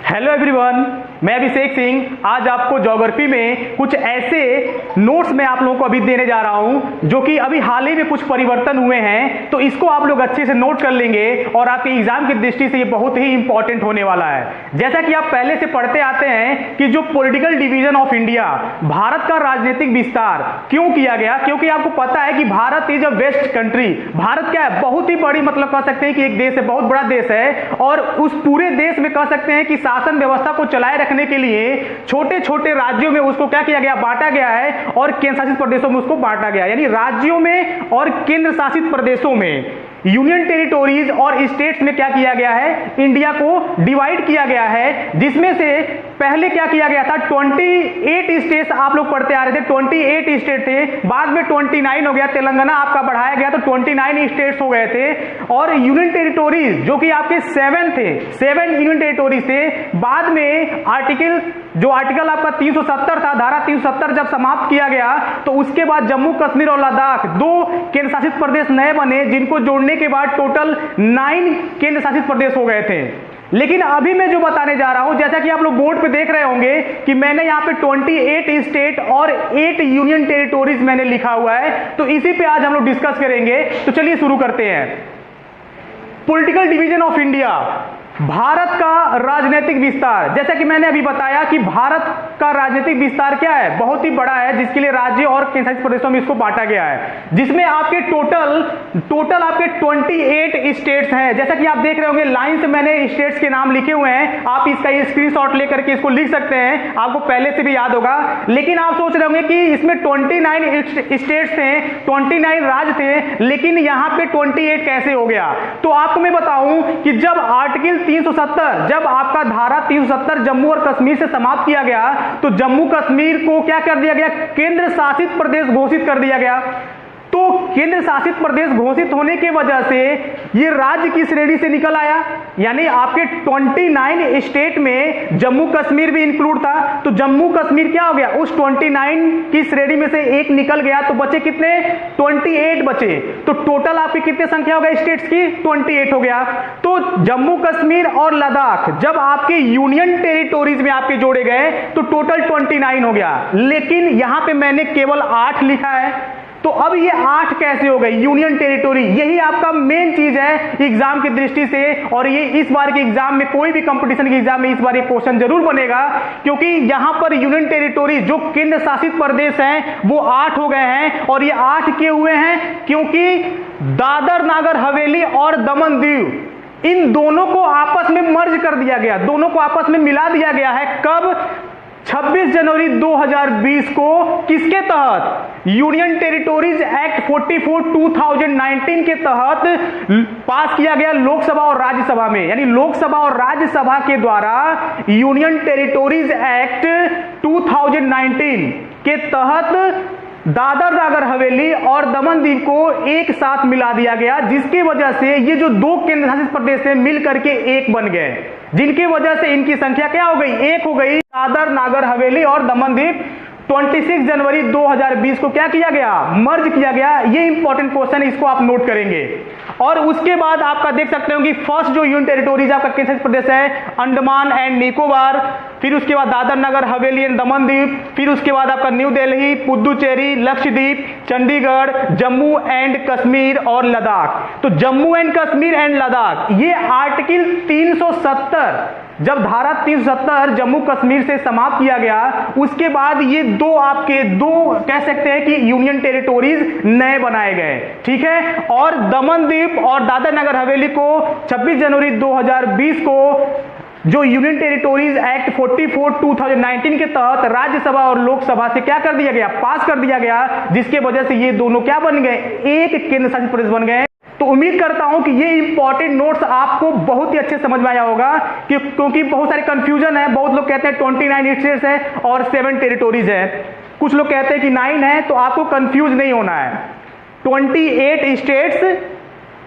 Hello everyone, मैं अभिषेक सिंह आज आपको ज्योग्राफी में कुछ ऐसे नोट्स मैं आप लोगों को अभी देने जा रहा हूं जो कि अभी हाल ही में कुछ परिवर्तन हुए हैं। तो इसको आप लोग अच्छे से नोट कर लेंगे और आपके एग्जाम की दृष्टि से ये बहुत ही इंपॉर्टेंट होने वाला है। जैसा कि आप पहले से पढ़ते आते हैं कि जो political division of India, Bharat का राजनीतिक विस्तार क्यों किया गया, क्योंकि आपको पता है कि Bharat is a vast country. Bharat क्या है, बहुत ही बड़ी, मतलब कह सकते हैं कि एक देश है, बहुत बड़ा देश है। और उस पूरे देश में कह सकते हैं कि शासन व्यवस्था को चलाए रखने के लिए छोटे छोटे राज्यों में उसको क्या किया गया, बांटा गया है, और केंद्र शासित प्रदेशों में उसको बांटा गया है। यानी राज्यों में और केंद्र शासित प्रदेशों में, यूनियन टेरिटोरीज और स्टेट्स में क्या किया गया है, इंडिया को डिवाइड किया गया है। जिसमें से पहले क्या किया गया था, 28 स्टेट्स आप लोग पढ़ते आ रहे थे, 28 स्टेट थे, बाद में 29 हो गया, तेलंगाना आपका बढ़ाया गया तो 29 स्टेट्स हो गए थे। और यूनियन टेरिटोरीज जो कि आपके 7 थे, 7 यूनियन टेरिटोरीज थे। बाद में आर्टिकल आपका 370 था, धारा 370 जब समाप्त किया गया तो उसके बाद जम्मू कश्मीर और लद्दाख 2 केंद्र शासित प्रदेश नए बने, जिनको जोड़ने के बाद टोटल 9 केंद्र शासित प्रदेश हो गए थे। लेकिन अभी मैं जो बताने जा रहा हूं, जैसा कि आप लोग बोर्ड पे देख रहे होंगे कि मैंने यहां पे 28 स्टेट और 8 यूनियन टेरिटोरीज मैंने लिखा हुआ है, तो इसी पे आज हम लोग डिस्कस करेंगे। तो चलिए शुरू करते हैं। Political division of India, Bharat का राजनीतिक विस्तार। जैसा कि मैंने अभी बताया कि भारत का राजनीतिक विस्तार क्या है, बहुत ही बड़ा है, जिसके लिए राज्य और केंद्र शासित प्रदेशों में इसको बांटा गया है, जिसमें आपके टोटल आपके 28 स्टेट्स हैं। जैसा कि आप देख रहे होंगे लाइन से मैंने स्टेट्स के नाम लिखे हुए हैं, आप इसका स्क्रीनशॉट लेकर के इसको लिख सकते हैं, आपको पहले से भी याद होगा। लेकिन आप सोच रहे होंगे कि इसमें 29 स्टेट्स थे, 29 राज्य थे, लेकिन यहां पे 28 कैसे हो गया। तो आपको मैं बताऊं कि जब आर्टिकल 370, जब आपका धारा 370 जम्मू और कश्मीर से समाप्त किया गया तो जम्मू कश्मीर को क्या कर दिया गया, केंद्र शासित प्रदेश घोषित कर दिया गया। तो केंद्र शासित प्रदेश घोषित होने की वजह से ये राज्य की श्रेणी से निकल आया, यानी आपके 29 स्टेट में जम्मू कश्मीर भी इंक्लूड था। तो जम्मू कश्मीर क्या हो गया, उस 29 की श्रेणी में से एक निकल गया, तो बचे कितने, 28 बचे। तो टोटल आपकी कितने संख्या हो गया स्टेट्स की, 28 हो गया। तो जम्मू कश्मीर और लद्दाख जब आपके यूनियन टेरिटोरीज में आपके जोड़े गए तो टोटल 29 हो गया। लेकिन यहां पे मैंने केवल 8 लिखा है, तो अब ये 8 कैसे हो गए यूनियन टेरिटोरी। यही आपका मेन चीज है एग्जाम की दृष्टि से, और ये इस बार के एग्जाम में, कोई भी कंपटीशन के एग्जाम में इस बार ये क्वेश्चन जरूर बनेगा, क्योंकि यहां पर यूनियन टेरिटोरी जो केंद्र शासित प्रदेश हैं वो 8 हो गए हैं। और ये 8 क्यों हुए हैं, क्योंकि दादर नागर हवेली और दमन दीव, इन दोनों को आपस में मर्ज कर दिया गया, दोनों को आपस में मिला दिया गया है। कब, 26 जनवरी 2020 को, किसके तहत, यूनियन टेरिटोरीज एक्ट 44 2019 के तहत पास किया गया लोकसभा और राज्यसभा में। यानी लोकसभा और राज्यसभा के द्वारा यूनियन टेरिटोरीज एक्ट 2019 के तहत दादर नागर हवेली और दमन दीव को एक साथ मिला दिया गया, जिसकी वजह से ये जो 2 केंद्र शासित प्रदेश थे मिल करके एक बन गए, जिनकी वजह से इनकी संख्या क्या हो गई, 1 हो गई। दादर नागर हवेली और दमन दीव 26 जनवरी 2020 को क्या किया गया, मर्ज किया गया। ये इंपॉर्टेंट क्वेश्चन, इसको आप नोट करेंगे। और उसके बाद आपका देख सकते हो कि फर्स्ट जो यूनियन टेरिटोरीज आपका केंद्र शासित प्रदेश है अंडमान एंड निकोबार, फिर उसके बाद दादर नगर हवेली एंड दमन दीव, फिर उसके बाद आपका न्यू दिल्ली, पुदुचेरी, लक्षद्वीप, चंडीगढ़, जम्मू एंड कश्मीर और लद्दाख। तो जम्मू एंड कश्मीर एंड लद्दाख ये आर्टिकल 370, जब धारा 370 जम्मू कश्मीर से समाप्त किया गया, उसके बाद ये दो कह सकते हैं कि यूनियन टेरिटोरीज नए बनाए गए, ठीक है। और दमन दीप और दादर नगर हवेली को 26 जनवरी 2020 को जो यूनियन टेरिटोरीज एक्ट 44 2019 के तहत राज्यसभा और लोकसभा से क्या कर दिया गया, पास कर दिया गया, जिसके वजह से ये दोनों क्या बन गए, एक केंद्र शासित प्रदेश बन गए। तो उम्मीद करता हूं कि ये इंपॉर्टेंट नोट्स आपको बहुत ही अच्छे समझ में आया होगा, क्योंकि बहुत सारे कंफ्यूजन है। बहुत लोग कहते हैं 29 स्टेट्स है और 7 टेरिटोरीज है, कुछ लोग कहते हैं कि 9 है, तो आपको कंफ्यूज नहीं होना है। 28 स्टेट्स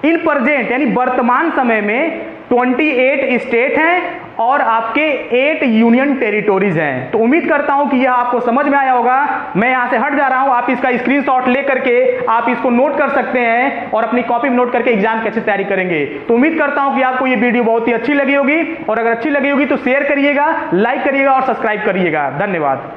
इन प्रेजेंट, यानी वर्तमान समय में 28 स्टेट हैं और आपके 8 यूनियन टेरिटोरीज हैं। तो उम्मीद करता हूं कि यह आपको समझ में आया होगा। मैं यहां से हट जा रहा हूं, आप इसका स्क्रीनशॉट ले करके आप इसको नोट कर सकते हैं और अपनी कॉपी में नोट करके एग्जाम की अच्छी तैयारी करेंगे। तो उम्मीद करता हूं कि आपको यह वीडियो बहुत ही अच्छी लगी होगी, और अगर अच्छी लगी होगी तो शेयर करिएगा, लाइक करिएगा और सब्सक्राइब करिएगा। धन्यवाद।